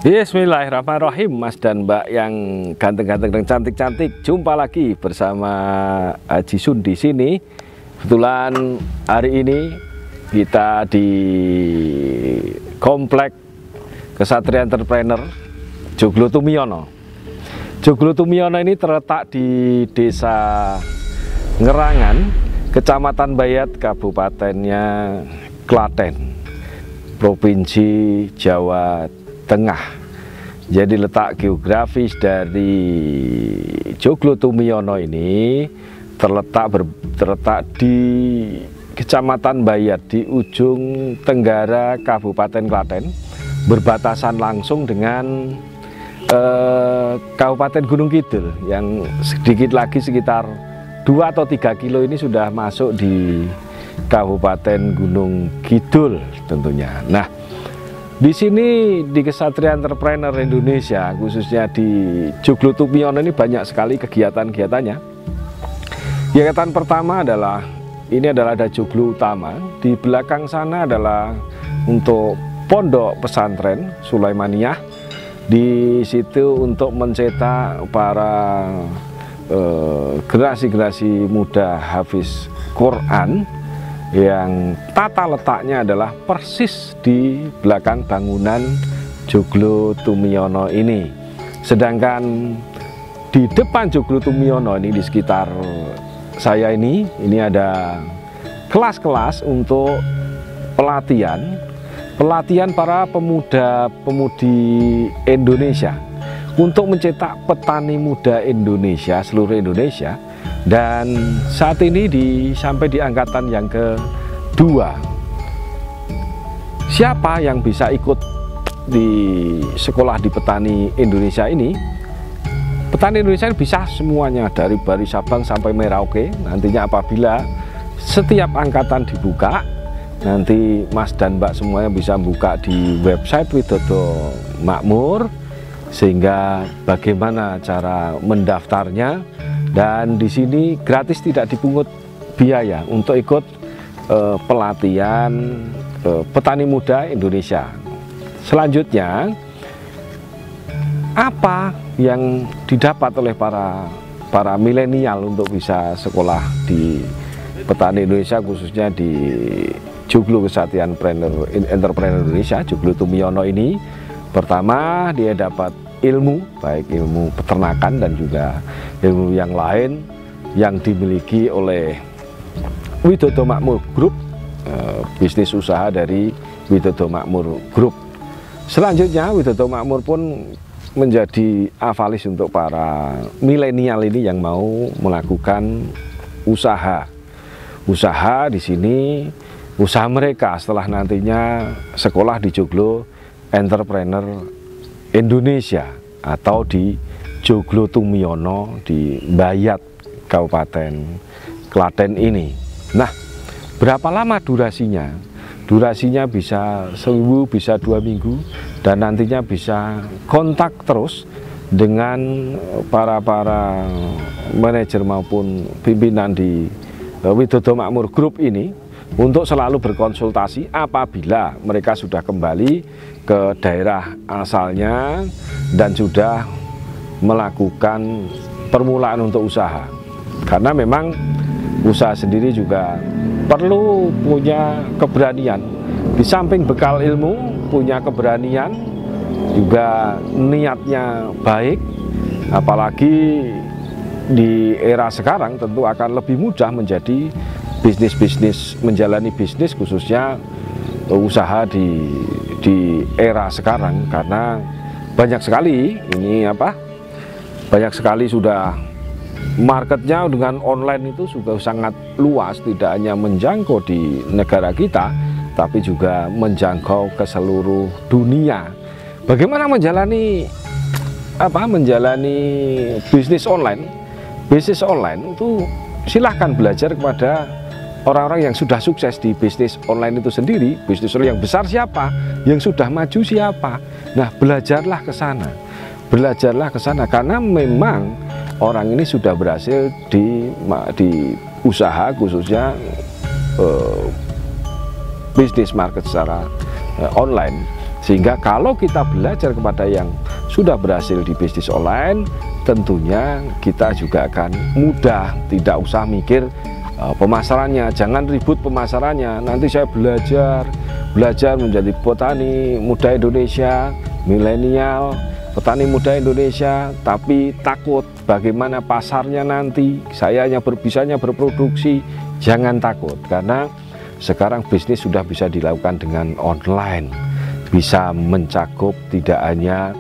Bismillahirrahmanirrahim, Mas dan Mbak yang ganteng-ganteng dan cantik-cantik. Jumpa lagi bersama Haji Sun di sini. Kebetulan hari ini kita di Komplek Ksatria Entrepreneur Joglo Tumiono. Joglo Tumiono ini terletak di Desa Ngerangan, Kecamatan Bayat, Kabupatennya Klaten, Provinsi Jawa Tengah. Jadi letak geografis dari Joglo Tumiono ini terletak di Kecamatan Bayat di ujung tenggara Kabupaten Klaten, berbatasan langsung dengan Kabupaten Gunung Kidul yang sedikit lagi sekitar 2 atau 3 kilo ini sudah masuk di Kabupaten Gunung Kidul tentunya. Nah, di sini di Ksatria Entrepreneur Indonesia, khususnya di Joglo Tumiono ini banyak sekali kegiatan-kegiatannya. Kegiatan pertama adalah ada joglo utama. Di belakang sana adalah untuk pondok pesantren Sulaimaniyah. Di situ untuk mencetak para generasi-generasi muda hafiz Quran yang tata letaknya adalah persis di belakang bangunan Joglo Tumiono ini. Sedangkan di depan Joglo Tumiono ini, di sekitar saya ini ada kelas-kelas untuk pelatihan para pemuda-pemudi Indonesia untuk mencetak petani muda Indonesia, seluruh Indonesia. Dan saat ini sampai di angkatan yang kedua. Siapa yang bisa ikut di sekolah di petani Indonesia ini? Petani Indonesia ini bisa semuanya, dari Sabang sampai Merauke. Nantinya apabila setiap angkatan dibuka, nanti Mas dan Mbak semuanya bisa buka di website Widodo Makmur, sehingga bagaimana cara mendaftarnya. Dan di sini gratis, tidak dipungut biaya untuk ikut pelatihan petani muda Indonesia. Selanjutnya, apa yang didapat oleh para milenial untuk bisa sekolah di petani Indonesia, khususnya di Joglo Ksatria Entrepreneur Indonesia, Joglo Tumiono ini? Pertama, dia dapat ilmu, baik ilmu peternakan dan juga ilmu yang lain yang dimiliki oleh Widodo Makmur Group, bisnis usaha dari Widodo Makmur Group. Selanjutnya, Widodo Makmur pun menjadi avalis untuk para milenial ini yang mau melakukan usaha di sini, usaha mereka setelah nantinya sekolah di Joglo Entrepreneur Indonesia atau di Joglo Tumiono di Bayat, Kabupaten Klaten ini. Nah, berapa lama durasinya? Durasinya bisa seminggu, bisa 2 minggu, dan nantinya bisa kontak terus dengan para manajer maupun pimpinan di Widodo Makmur Group ini untuk selalu berkonsultasi apabila mereka sudah kembali ke daerah asalnya dan sudah melakukan permulaan untuk usaha. Karena memang usaha sendiri juga perlu punya keberanian. Di samping bekal ilmu, punya keberanian, juga niatnya baik. Apalagi di era sekarang tentu akan lebih mudah menjadi menjalani bisnis, khususnya usaha di era sekarang, karena banyak sekali sudah marketnya dengan online itu sudah sangat luas, tidak hanya menjangkau di negara kita tapi juga menjangkau ke seluruh dunia. Bagaimana menjalani bisnis online? Bisnis online itu silahkan belajar kepada orang-orang yang sudah sukses di bisnis online itu sendiri. Bisnis online yang besar siapa? Yang sudah maju siapa? Nah, belajarlah ke sana. Karena memang orang ini sudah berhasil di usaha, khususnya bisnis market secara online. Sehingga kalau kita belajar kepada yang sudah berhasil di bisnis online, tentunya kita juga akan mudah, tidak usah mikir pemasarannya, jangan ribut pemasarannya. Nanti saya belajar menjadi petani muda Indonesia, milenial, petani muda Indonesia, tapi takut bagaimana pasarnya nanti, saya hanya bisanya berproduksi. Jangan takut, karena sekarang bisnis sudah bisa dilakukan dengan online, bisa mencakup tidak hanya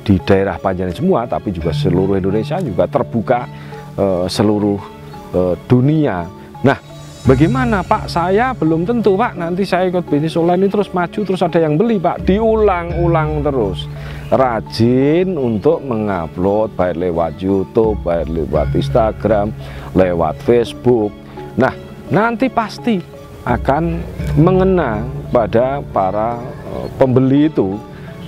di daerah Panjenengan semua, tapi juga seluruh Indonesia, juga terbuka seluruh dunia. Nah, bagaimana Pak? Saya belum tentu Pak, nanti saya ikut bisnis online ini terus maju, terus ada yang beli Pak. Diulang-ulang terus, rajin untuk mengupload, baik lewat YouTube, baik lewat Instagram, lewat Facebook. Nah, nanti pasti akan mengena pada para pembeli itu.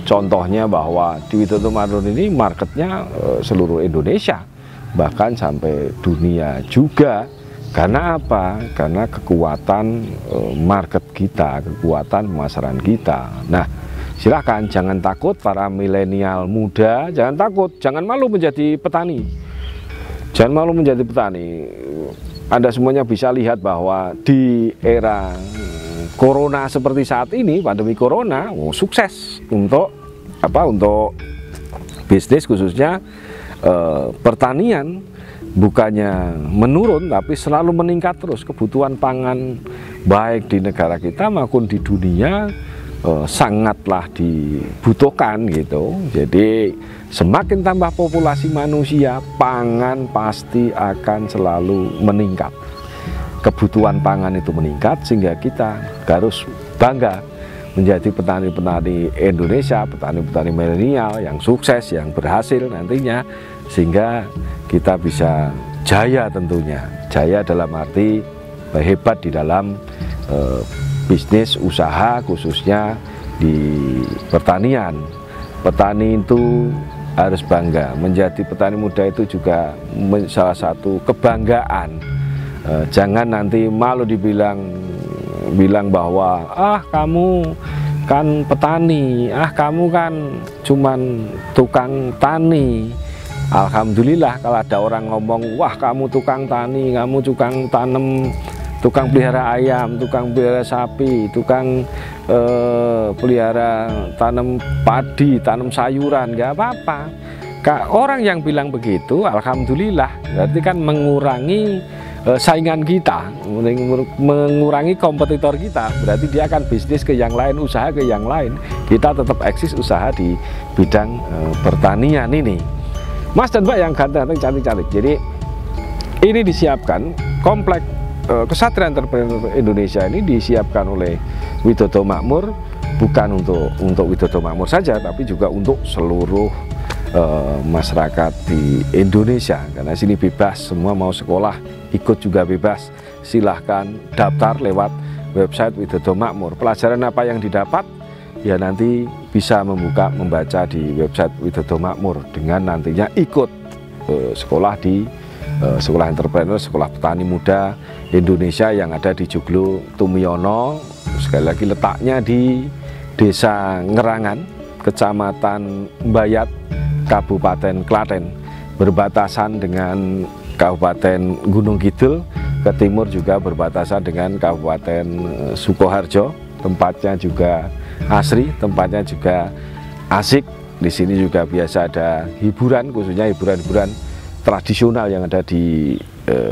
Contohnya bahwa di Widodo Makmur ini marketnya seluruh Indonesia, bahkan sampai dunia juga. Karena apa? Karena kekuatan market kita, kekuatan pemasaran kita. Nah, silakan, jangan takut para milenial muda, jangan takut, jangan malu menjadi petani. Jangan malu menjadi petani. Anda semuanya bisa lihat bahwa di era Corona seperti saat ini, pandemi Corona, sukses untuk untuk bisnis, khususnya pertanian. Bukannya menurun, tapi selalu meningkat terus. Kebutuhan pangan baik di negara kita maupun di dunia sangatlah dibutuhkan gitu. Jadi semakin tambah populasi manusia, pangan pasti akan selalu meningkat. Kebutuhan pangan itu meningkat, sehingga kita harus bangga menjadi petani-petani Indonesia, petani-petani milenial yang sukses, yang berhasil nantinya, sehingga kita bisa jaya tentunya. Jaya dalam arti hebat di dalam bisnis usaha, khususnya di pertanian. Petani itu harus bangga, menjadi petani muda itu juga salah satu kebanggaan. Jangan nanti malu dibilang bahwa kamu kan petani, kamu kan cuman tukang tani. Alhamdulillah kalau ada orang ngomong, wah kamu tukang tani, kamu tukang tanam, tukang pelihara ayam, tukang pelihara sapi, tukang pelihara tanam padi, tanam sayuran, nggak apa-apa. Orang yang bilang begitu, alhamdulillah, berarti kan mengurangi saingan kita, mengurangi kompetitor kita. Berarti dia akan bisnis ke yang lain, usaha ke yang lain. Kita tetap eksis usaha di bidang pertanian ini. Mas dan Mbak yang ganteng-ganteng, cantik-cantik. Jadi ini disiapkan, komplek Kesatria Entrepreneur Indonesia ini disiapkan oleh Widodo Makmur, bukan untuk Widodo Makmur saja, tapi juga untuk seluruh masyarakat di Indonesia. Karena sini bebas, semua mau sekolah ikut juga bebas. Silahkan daftar lewat website Widodo Makmur. Pelajaran apa yang didapat, ya nanti bisa membaca di website Widodo Makmur, dengan nantinya ikut sekolah di sekolah entrepreneur, sekolah petani muda Indonesia yang ada di Joglo Tumiono. Sekali lagi letaknya di Desa Ngerangan, Kecamatan Mbayat, Kabupaten Klaten, berbatasan dengan Kabupaten Gunung Kidul. Ke timur juga berbatasan dengan Kabupaten Sukoharjo. Tempatnya juga asri, tempatnya juga asik. Di sini juga biasa ada hiburan, khususnya hiburan-hiburan tradisional yang ada di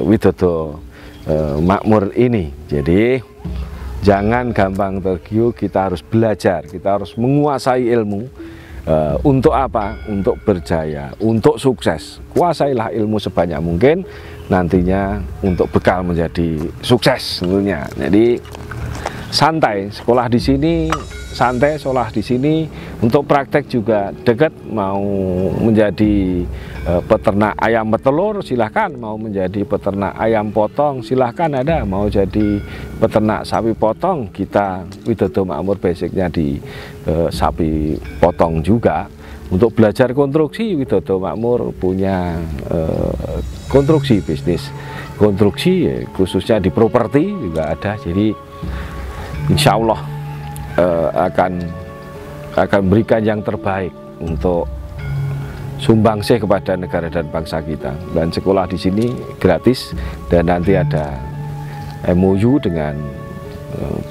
Widodo Makmur ini. Jadi jangan gampang tergiur, kita harus belajar, kita harus menguasai ilmu. Untuk apa? Untuk berjaya, untuk sukses. Kuasailah ilmu sebanyak mungkin, nantinya untuk bekal menjadi sukses tentunya. Jadi santai, sekolah di sini santai, sekolah di sini. Untuk praktek juga dekat. Mau menjadi peternak ayam petelur, silahkan. Mau menjadi peternak ayam potong, silahkan ada. Mau jadi peternak sapi potong, kita Widodo Makmur basicnya di sapi potong juga. Untuk belajar konstruksi, Widodo Makmur punya konstruksi, bisnis konstruksi, khususnya di properti juga ada. Jadi insya Allah akan akan berikan yang terbaik untuk sumbangsih kepada negara dan bangsa kita. Dan sekolah di sini gratis, dan nanti ada MOU dengan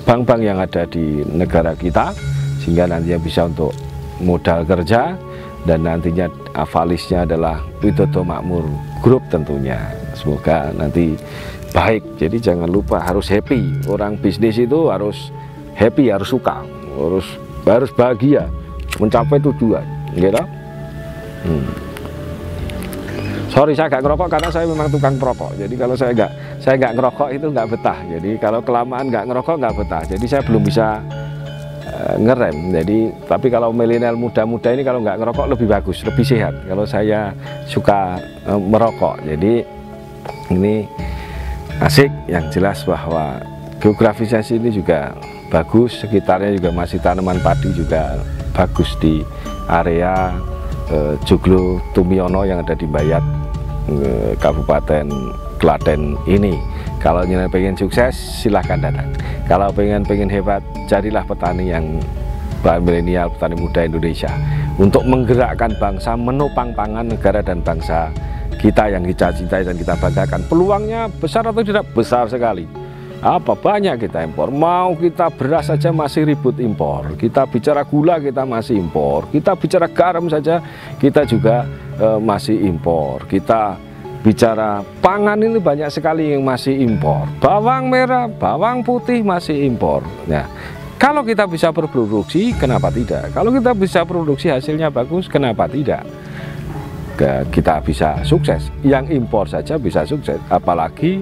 bank-bank yang ada di negara kita, sehingga nantinya bisa untuk modal kerja, dan nantinya avalisnya adalah Widodo Makmur Group tentunya. Semoga nanti baik. Jadi jangan lupa harus happy. Orang bisnis itu harus happy, harus suka, harus bahagia mencapai tujuan, gitu. Sorry, saya nggak ngerokok karena saya memang tukang perokok. Jadi kalau saya nggak ngerokok itu nggak betah. Jadi kalau kelamaan nggak ngerokok nggak betah. Jadi saya belum bisa ngerem. Jadi tapi kalau milenial muda-muda ini kalau nggak ngerokok lebih bagus, lebih sehat. Kalau saya suka merokok. Jadi ini asik. Yang jelas bahwa geografisnya sini juga bagus. Sekitarnya juga masih tanaman padi juga bagus di area Joglo Tumiono yang ada di Mbayat, Kabupaten Klaten ini. Kalau pengen sukses silahkan datang. Kalau pengen hebat, carilah petani yang milenial, petani muda Indonesia, untuk menggerakkan bangsa, menopang pangan negara dan bangsa kita yang kita cintai dan kita banggakan. Peluangnya besar atau tidak? Besar sekali. Apa banyak kita impor, mau kita beras saja masih ribut impor, kita bicara gula kita masih impor, kita bicara garam saja kita juga masih impor, kita bicara pangan ini banyak sekali yang masih impor, bawang merah, bawang putih masih impor. Nah, kalau kita bisa berproduksi, kenapa tidak? Kalau kita bisa produksi hasilnya bagus, kenapa tidak? Kita bisa sukses. Yang impor saja bisa sukses, apalagi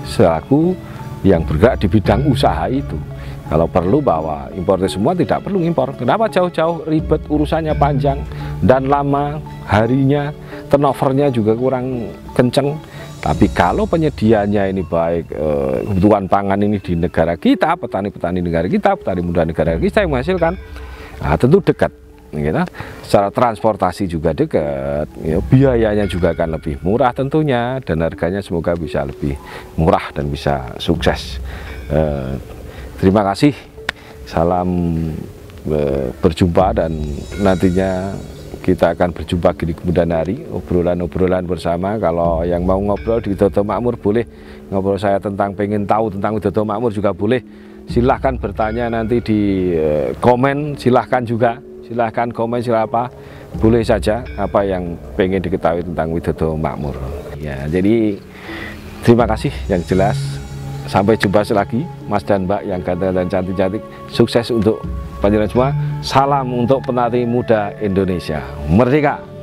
selaku yang bergerak di bidang usaha itu. Kalau perlu bahwa importer semua tidak perlu impor. Kenapa jauh-jauh ribet, urusannya panjang dan lama, harinya, turnovernya juga kurang kenceng. Tapi kalau penyediaannya ini baik, kebutuhan pangan ini di negara kita, petani-petani negara kita, petani muda negara kita yang menghasilkan, nah, tentu dekat. Gitu. Secara transportasi juga dekat, ya, biayanya juga akan lebih murah tentunya, dan harganya semoga bisa lebih murah dan bisa sukses. Terima kasih, salam berjumpa, dan nantinya kita akan berjumpa di kemudian hari, obrolan-obrolan bersama. Kalau yang mau ngobrol di Widodo Makmur boleh ngobrol saya tentang pengen tahu tentang Widodo Makmur juga boleh. Silahkan bertanya nanti di komen, silahkan juga. Silahkan komen siapa, boleh saja apa yang pengen diketahui tentang Widodo Makmur. Ya, jadi terima kasih yang jelas. Sampai jumpa lagi, Mas dan Mbak yang ganteng dan cantik-cantik. Sukses untuk panjenengan semua. Salam untuk penari muda Indonesia. Merdeka!